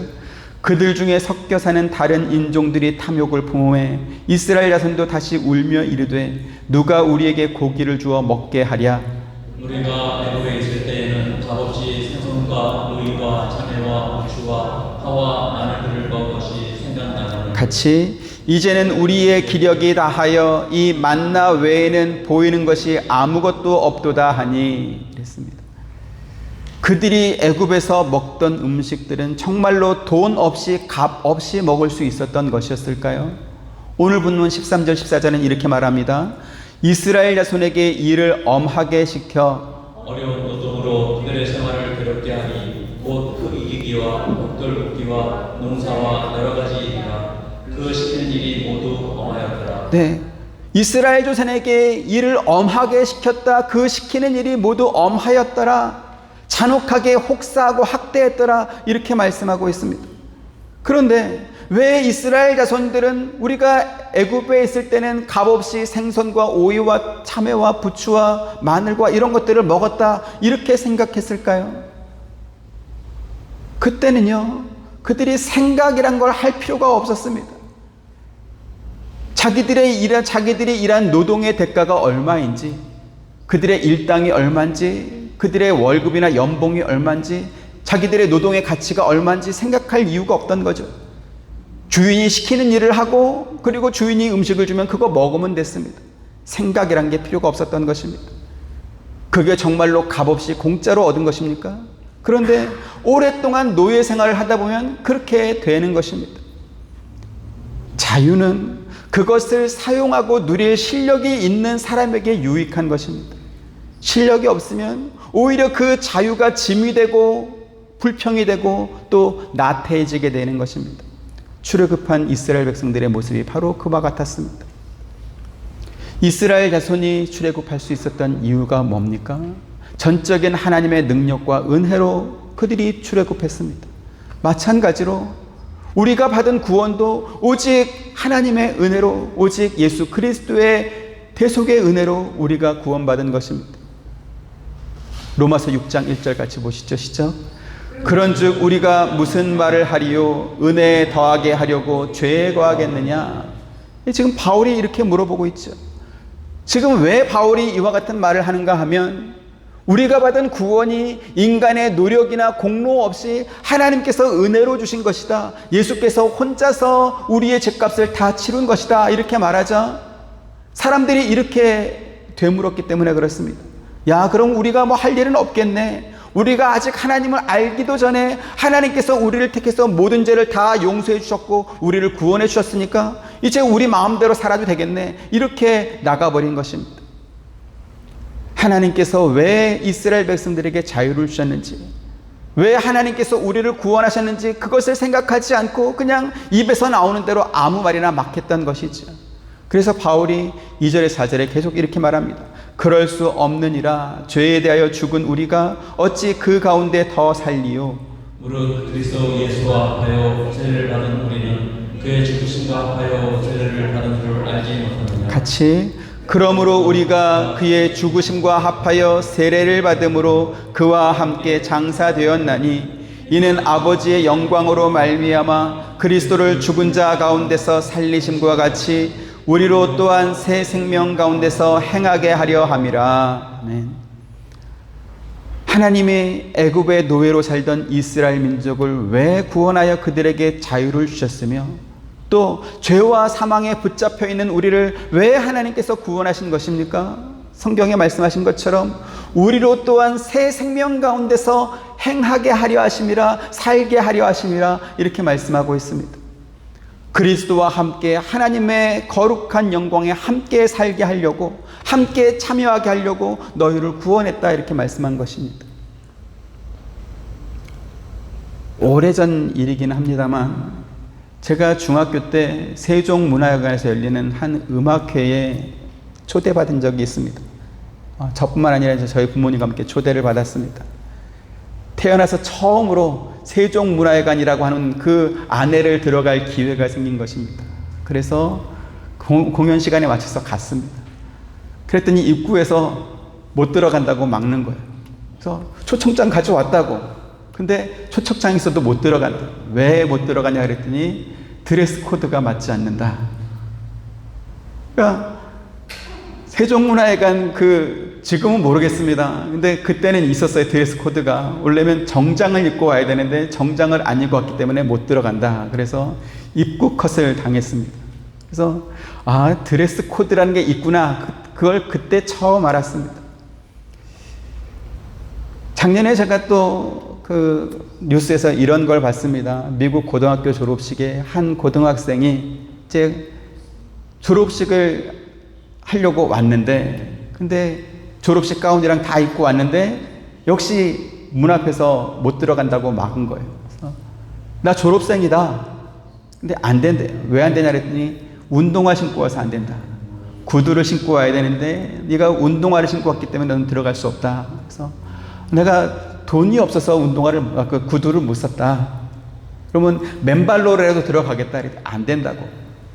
그들 중에 섞여 사는 다른 인종들이 탐욕을 품음에 이스라엘 자손도 다시 울며 이르되 누가 우리에게 고기를 주어 먹게 하랴. 우리가 애굽에 있을 때에는 값없이 생선과 누이와 자매와 우추와 파와 마늘들을 먹은 것이 생각나는 같이 이제는 우리의 기력이 다하여 이 만나 외에는 보이는 것이 아무것도 없도다 하니 이랬습니다. 그들이 애굽에서 먹던 음식들은 정말로 돈 없이 값 없이 먹을 수 있었던 것이었을까요? 오늘 본문 13절 14절은 이렇게 말합니다. 이스라엘 자손에게 일을 엄하게 시켜 어려운 노동으로 그들의 생활을 괴롭게 하니 곧 흙이기와 벽돌 굽기와 농사와 여러 가지 일이라 그 시키는 일이 모두 엄하였더라. 네, 이스라엘 자손에게 일을 엄하게 시켰다. 그 시키는 일이 모두 엄하였더라. 잔혹하게 혹사하고 학대했더라. 이렇게 말씀하고 있습니다. 그런데 왜 이스라엘 자손들은 우리가 애굽에 있을 때는 값없이 생선과 오이와 참외와 부추와 마늘과 이런 것들을 먹었다 이렇게 생각했을까요? 그때는요, 그들이 생각이란 걸 할 필요가 없었습니다. 자기들이 일한 노동의 대가가 얼마인지, 그들의 일당이 얼마인지, 그들의 월급이나 연봉이 얼마인지, 자기들의 노동의 가치가 얼마인지 생각할 이유가 없던 거죠. 주인이 시키는 일을 하고 그리고 주인이 음식을 주면 그거 먹으면 됐습니다. 생각이란 게 필요가 없었던 것입니다. 그게 정말로 값없이 공짜로 얻은 것입니까? 그런데 오랫동안 노예 생활을 하다 보면 그렇게 되는 것입니다. 자유는 그것을 사용하고 누릴 실력이 있는 사람에게 유익한 것입니다. 실력이 없으면 오히려 그 자유가 짐이 되고 불평이 되고 또 나태해지게 되는 것입니다. 출애굽한 이스라엘 백성들의 모습이 바로 그와 같았습니다. 이스라엘 자손이 출애굽할 수 있었던 이유가 뭡니까? 전적인 하나님의 능력과 은혜로 그들이 출애굽했습니다. 마찬가지로 우리가 받은 구원도 오직 하나님의 은혜로, 오직 예수 그리스도의 대속의 은혜로 우리가 구원받은 것입니다. 로마서 6장 1절 같이 보시죠. 시작. 그런즉 우리가 무슨 말을 하리요? 은혜에 더하게 하려고 죄에 거하겠느냐? 지금 바울이 이렇게 물어보고 있죠. 지금 왜 바울이 이와 같은 말을 하는가 하면 우리가 받은 구원이 인간의 노력이나 공로 없이 하나님께서 은혜로 주신 것이다. 예수께서 혼자서 우리의 죄값을 다 치룬 것이다. 이렇게 말하자 사람들이 이렇게 되물었기 때문에 그렇습니다. 야, 그럼 우리가 뭐 할 일은 없겠네. 우리가 아직 하나님을 알기도 전에 하나님께서 우리를 택해서 모든 죄를 다 용서해 주셨고 우리를 구원해 주셨으니까 이제 우리 마음대로 살아도 되겠네. 이렇게 나가버린 것입니다. 하나님께서 왜 이스라엘 백성들에게 자유를 주셨는지, 왜 하나님께서 우리를 구원하셨는지 그것을 생각하지 않고 그냥 입에서 나오는 대로 아무 말이나 막 했던 것이죠. 그래서 바울이 2절에 4절에 계속 이렇게 말합니다. 그럴 수 없느니라. 죄에 대하여 죽은 우리가 어찌 그 가운데 더 살리요? 무릇 그리스도 예수와 합하여 죄를 받은 우리는 그의 죽으심과 합하여 죄를 받은 줄 알지 못하느냐. 같이 그러므로 우리가 그의 죽으심과 합하여 세례를 받음으로 그와 함께 장사되었나니 이는 아버지의 영광으로 말미암아 그리스도를 죽은 자 가운데서 살리심과 같이 우리로 또한 새 생명 가운데서 행하게 하려 함이라. 아멘. 하나님이 애굽의 노예로 살던 이스라엘 민족을 왜 구원하여 그들에게 자유를 주셨으며 또 죄와 사망에 붙잡혀 있는 우리를 왜 하나님께서 구원하신 것입니까? 성경에 말씀하신 것처럼 우리로 또한 새 생명 가운데서 행하게 하려 하심이라, 살게 하려 하심이라 이렇게 말씀하고 있습니다. 그리스도와 함께 하나님의 거룩한 영광에 함께 살게 하려고, 함께 참여하게 하려고 너희를 구원했다 이렇게 말씀한 것입니다. 오래전 일이긴 합니다만 제가 중학교 때 세종문화회관에서 열리는 한 음악회에 초대받은 적이 있습니다. 저뿐만 아니라 저희 부모님과 함께 초대를 받았습니다. 태어나서 처음으로 세종문화회관이라고 하는 그 안에를 들어갈 기회가 생긴 것입니다. 그래서 공연 시간에 맞춰서 갔습니다. 그랬더니 입구에서 못 들어간다고 막는 거예요. 그래서 초청장 가져왔다고. 근데 초청장이 있어도 못 들어간다. 왜 못 들어가냐 그랬더니 드레스 코드가 맞지 않는다. 그러니까 세종문화회관 지금은 모르겠습니다. 근데 그때는 있었어요. 드레스 코드가. 원래면 정장을 입고 와야 되는데 정장을 안 입고 왔기 때문에 못 들어간다. 그래서 입국 컷을 당했습니다. 그래서 드레스 코드라는 게 있구나. 그걸 그때 처음 알았습니다. 작년에 제가 또 뉴스에서 이런 걸 봤습니다. 미국 고등학교 졸업식에 한 고등학생이 이제 졸업식을 하려고 왔는데, 근데 졸업식 가운이랑 다 입고 왔는데 역시 문 앞에서 못 들어간다고 막은 거예요. 그래서 나 졸업생이다. 근데 안 된대요. 왜 안 되냐 그랬더니 운동화 신고 와서 안 된다. 구두를 신고 와야 되는데 네가 운동화를 신고 왔기 때문에 너는 들어갈 수 없다. 그래서 내가 돈이 없어서 구두를 못 샀다. 그러면 맨발로라도 들어가겠다. 안 된다고.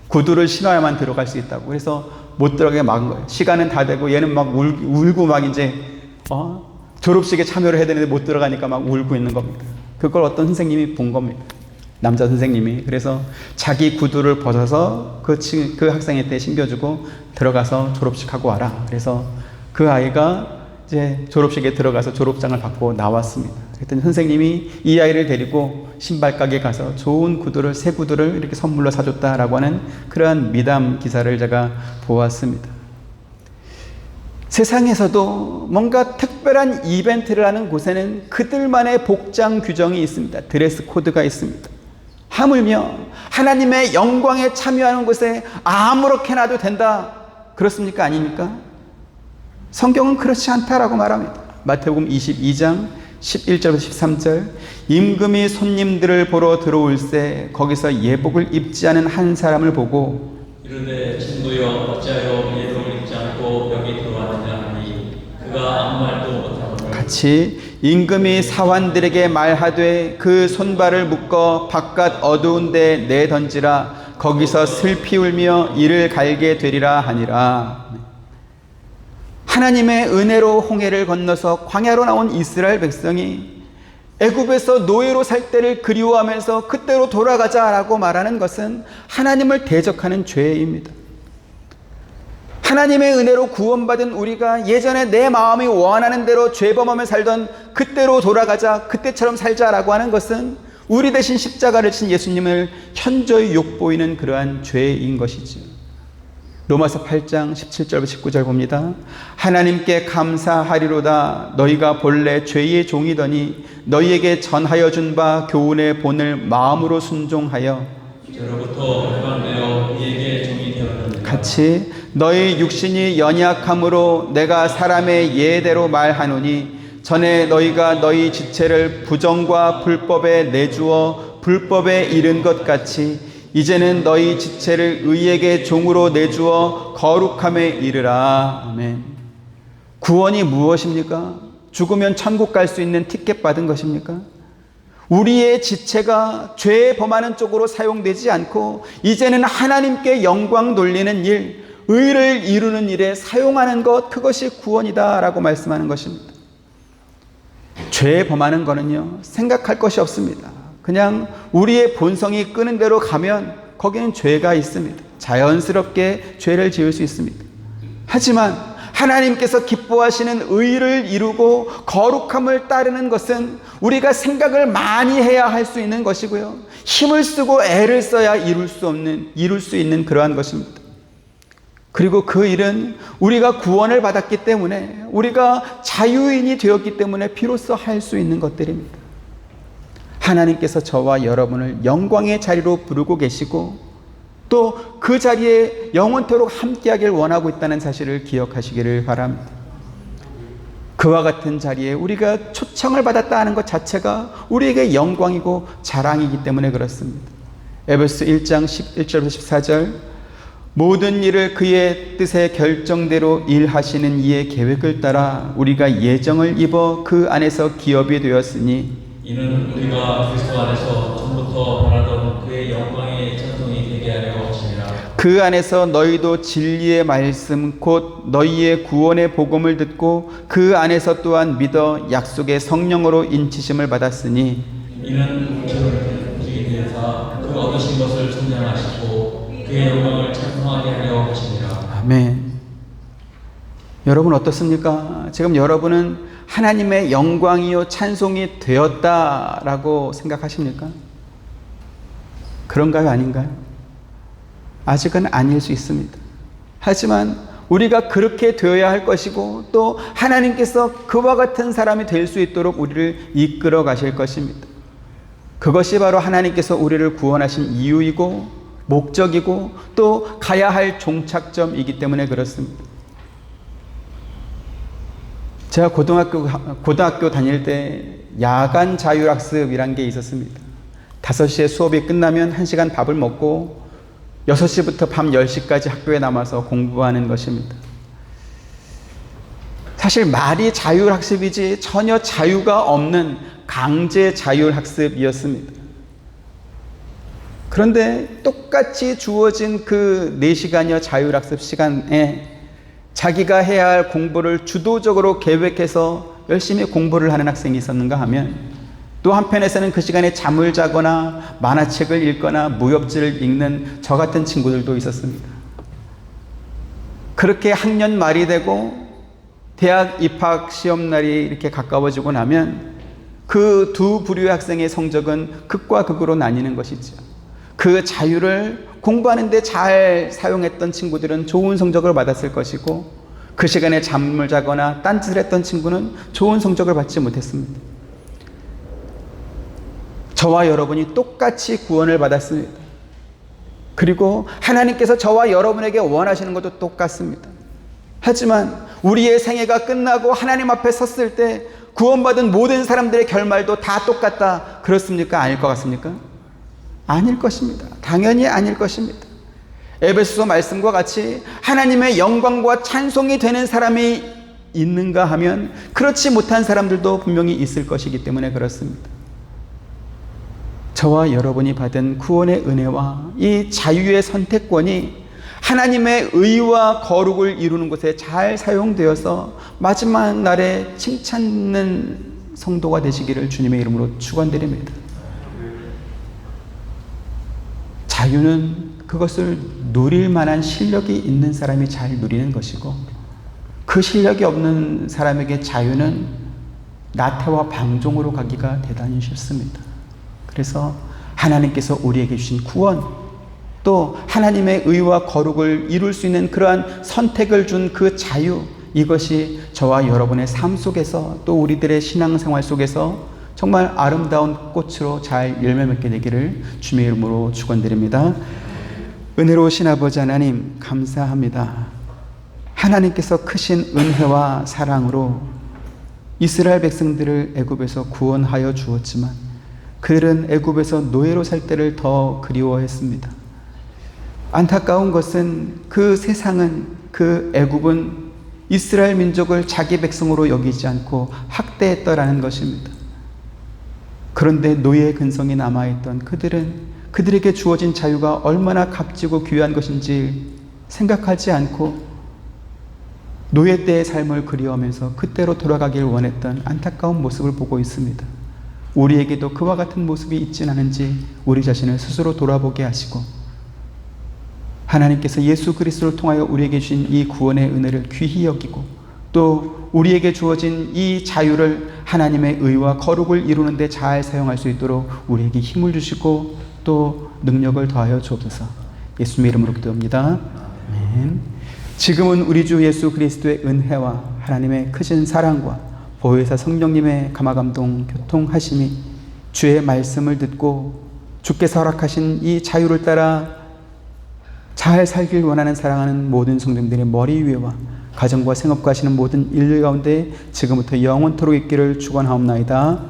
구두를 신어야만 들어갈 수 있다고. 그래서 못 들어가게 막은 거예요. 시간은 다 되고 얘는 막 울고 막 이제 졸업식에 참여를 해야 되는데 못 들어가니까 막 울고 있는 겁니다. 그걸 어떤 선생님이 본 겁니다. 남자 선생님이. 그래서 자기 구두를 벗어서 그 학생한테 신겨주고 들어가서 졸업식 하고 와라. 그래서 그 아이가 이제 졸업식에 들어가서 졸업장을 받고 나왔습니다. 그랬더니 선생님이 이 아이를 데리고 신발 가게에 가서 좋은 구두를, 새 구두를 이렇게 선물로 사줬다라고 하는 그러한 미담 기사를 제가 보았습니다. 세상에서도 뭔가 특별한 이벤트를 하는 곳에는 그들만의 복장 규정이 있습니다. 드레스 코드가 있습니다. 하물며 하나님의 영광에 참여하는 곳에 아무렇게나 놔도 된다. 그렇습니까? 아닙니까? 성경은 그렇지 않다라고 말합니다. 마태복음 22장 11절부터 13절 임금이 손님들을 보러 들어올새 거기서 예복을 입지 않은 한 사람을 보고 이르되 친구여 어찌하여 예복을 입지 않고 여기 들어왔느냐 하니 그가 아무 말도 못하거늘 같이 임금이 사환들에게 말하되 그 손발을 묶어 바깥 어두운 데 내던지라 거기서 슬피 울며 이를 갈게 되리라 하니라. 하나님의 은혜로 홍해를 건너서 광야로 나온 이스라엘 백성이 애굽에서 노예로 살 때를 그리워하면서 그때로 돌아가자라고 말하는 것은 하나님을 대적하는 죄입니다. 하나님의 은혜로 구원받은 우리가 예전에 내 마음이 원하는 대로 죄범하며 살던 그때로 돌아가자, 그때처럼 살자라고 하는 것은 우리 대신 십자가를 친 예수님을 현저히 욕보이는 그러한 죄인 것이지요. 로마서 8장 17절부터 19절 봅니다. 하나님께 감사하리로다. 너희가 본래 죄의 종이더니 너희에게 전하여 준 바 교훈의 본을 마음으로 순종하여 죄로부터 해방되어 우리에게 종이 되었느니라. 같이 너희 육신이 연약함으로 내가 사람의 예대로 말하노니 전에 너희가 너희 지체를 부정과 불법에 내주어 불법에 이른 것 같이 이제는 너희 지체를 의에게 종으로 내주어 거룩함에 이르라. 아멘. 구원이 무엇입니까? 죽으면 천국 갈 수 있는 티켓 받은 것입니까? 우리의 지체가 죄에 범하는 쪽으로 사용되지 않고 이제는 하나님께 영광 돌리는 일, 의를 이루는 일에 사용하는 것, 그것이 구원이다라고 말씀하는 것입니다. 죄에 범하는 거는요, 생각할 것이 없습니다. 그냥 우리의 본성이 끄는 대로 가면 거기는 죄가 있습니다. 자연스럽게 죄를 지을 수 있습니다. 하지만 하나님께서 기뻐하시는 의를 이루고 거룩함을 따르는 것은 우리가 생각을 많이 해야 할 수 있는 것이고요. 힘을 쓰고 애를 써야 이룰 수 있는 그러한 것입니다. 그리고 그 일은 우리가 구원을 받았기 때문에, 우리가 자유인이 되었기 때문에 비로소 할 수 있는 것들입니다. 하나님께서 저와 여러분을 영광의 자리로 부르고 계시고 또 그 자리에 영원토록 함께하길 원하고 있다는 사실을 기억하시기를 바랍니다. 그와 같은 자리에 우리가 초청을 받았다는 것 자체가 우리에게 영광이고 자랑이기 때문에 그렇습니다. 에베소 1장 11절부터 14절 모든 일을 그의 뜻의 결정대로 일하시는 이의 계획을 따라 우리가 예정을 입어 그 안에서 기업이 되었으니 이는 우리가 그리스도 안에서 처음부터 바라던 그의 영광의 찬송이 되게 하려 하시니라. 그 안에서 너희도 진리의 말씀 곧 너희의 구원의 복음을 듣고 그 안에서 또한 믿어 약속의 성령으로 인치심을 받았으니 이는 우리를 움직이기 위해서 그 얻으신 것을 찬양하시고 그의 영광을 찬송하게 하려 하시니라. 아멘. 여러분 어떻습니까? 지금 여러분은 하나님의 영광이요 찬송이 되었다라고 생각하십니까? 그런가요? 아닌가요? 아직은 아닐 수 있습니다. 하지만 우리가 그렇게 되어야 할 것이고 또 하나님께서 그와 같은 사람이 될 수 있도록 우리를 이끌어 가실 것입니다. 그것이 바로 하나님께서 우리를 구원하신 이유이고 목적이고 또 가야 할 종착점이기 때문에 그렇습니다. 제가 고등학교 다닐 때 야간 자율학습이란 게 있었습니다. 5시에 수업이 끝나면 1시간 밥을 먹고 6시부터 밤 10시까지 학교에 남아서 공부하는 것입니다. 사실 말이 자율학습이지 전혀 자유가 없는 강제 자율학습이었습니다. 그런데 똑같이 주어진 그 4시간여 자율학습 시간에 자기가 해야 할 공부를 주도적으로 계획해서 열심히 공부를 하는 학생이 있었는가 하면 또 한편에서는 그 시간에 잠을 자거나 만화책을 읽거나 무협지를 읽는 저 같은 친구들도 있었습니다. 그렇게 학년 말이 되고 대학 입학 시험 날이 이렇게 가까워지고 나면 그 두 부류의 학생의 성적은 극과 극으로 나뉘는 것이죠. 그 자유를 공부하는데 잘 사용했던 친구들은 좋은 성적을 받았을 것이고 그 시간에 잠을 자거나 딴짓을 했던 친구는 좋은 성적을 받지 못했습니다. 저와 여러분이 똑같이 구원을 받았습니다. 그리고 하나님께서 저와 여러분에게 원하시는 것도 똑같습니다. 하지만 우리의 생애가 끝나고 하나님 앞에 섰을 때 구원받은 모든 사람들의 결말도 다 똑같다. 그렇습니까? 아닐 것 같습니까? 아닐 것입니다. 당연히 아닐 것입니다. 에베소서 말씀과 같이 하나님의 영광과 찬송이 되는 사람이 있는가 하면 그렇지 못한 사람들도 분명히 있을 것이기 때문에 그렇습니다. 저와 여러분이 받은 구원의 은혜와 이 자유의 선택권이 하나님의 의와 거룩을 이루는 곳에 잘 사용되어서 마지막 날에 칭찬하는 성도가 되시기를 주님의 이름으로 축원드립니다. 자유는 그것을 누릴 만한 실력이 있는 사람이 잘 누리는 것이고 그 실력이 없는 사람에게 자유는 나태와 방종으로 가기가 대단히 쉽습니다. 그래서 하나님께서 우리에게 주신 구원 또 하나님의 의와 거룩을 이룰 수 있는 그러한 선택을 준 그 자유, 이것이 저와 여러분의 삶 속에서 또 우리들의 신앙생활 속에서 정말 아름다운 꽃으로 잘 열매 맺게 되기를 주님의 이름으로 축원드립니다. 은혜로우신 아버지 하나님 감사합니다. 하나님께서 크신 은혜와 사랑으로 이스라엘 백성들을 애굽에서 구원하여 주었지만 그들은 애굽에서 노예로 살 때를 더 그리워했습니다. 안타까운 것은 그 세상은 그 애굽은 이스라엘 민족을 자기 백성으로 여기지 않고 학대했더라는 것입니다. 그런데 노예의 근성이 남아있던 그들은 그들에게 주어진 자유가 얼마나 값지고 귀한 것인지 생각하지 않고 노예 때의 삶을 그리워하면서 그때로 돌아가길 원했던 안타까운 모습을 보고 있습니다. 우리에게도 그와 같은 모습이 있진 않은지 우리 자신을 스스로 돌아보게 하시고 하나님께서 예수 그리스도를 통하여 우리에게 주신 이 구원의 은혜를 귀히 여기고 또 우리에게 주어진 이 자유를 하나님의 의와 거룩을 이루는 데 잘 사용할 수 있도록 우리에게 힘을 주시고 또 능력을 더하여 주옵소서. 예수님의 이름으로 기도합니다. 아멘. 지금은 우리 주 예수 그리스도의 은혜와 하나님의 크신 사랑과 보혜사 성령님의 감화감동 교통하심이 주의 말씀을 듣고 주께서 허락하신 이 자유를 따라 잘 살길 원하는 사랑하는 모든 성도님들의 머리 위에와 가정과 생업과 하시는 모든 인류 가운데 지금부터 영원토록 있기를 축원하옵나이다.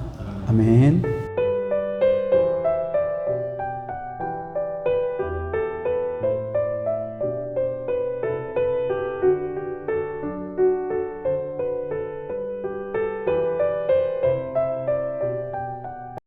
아멘.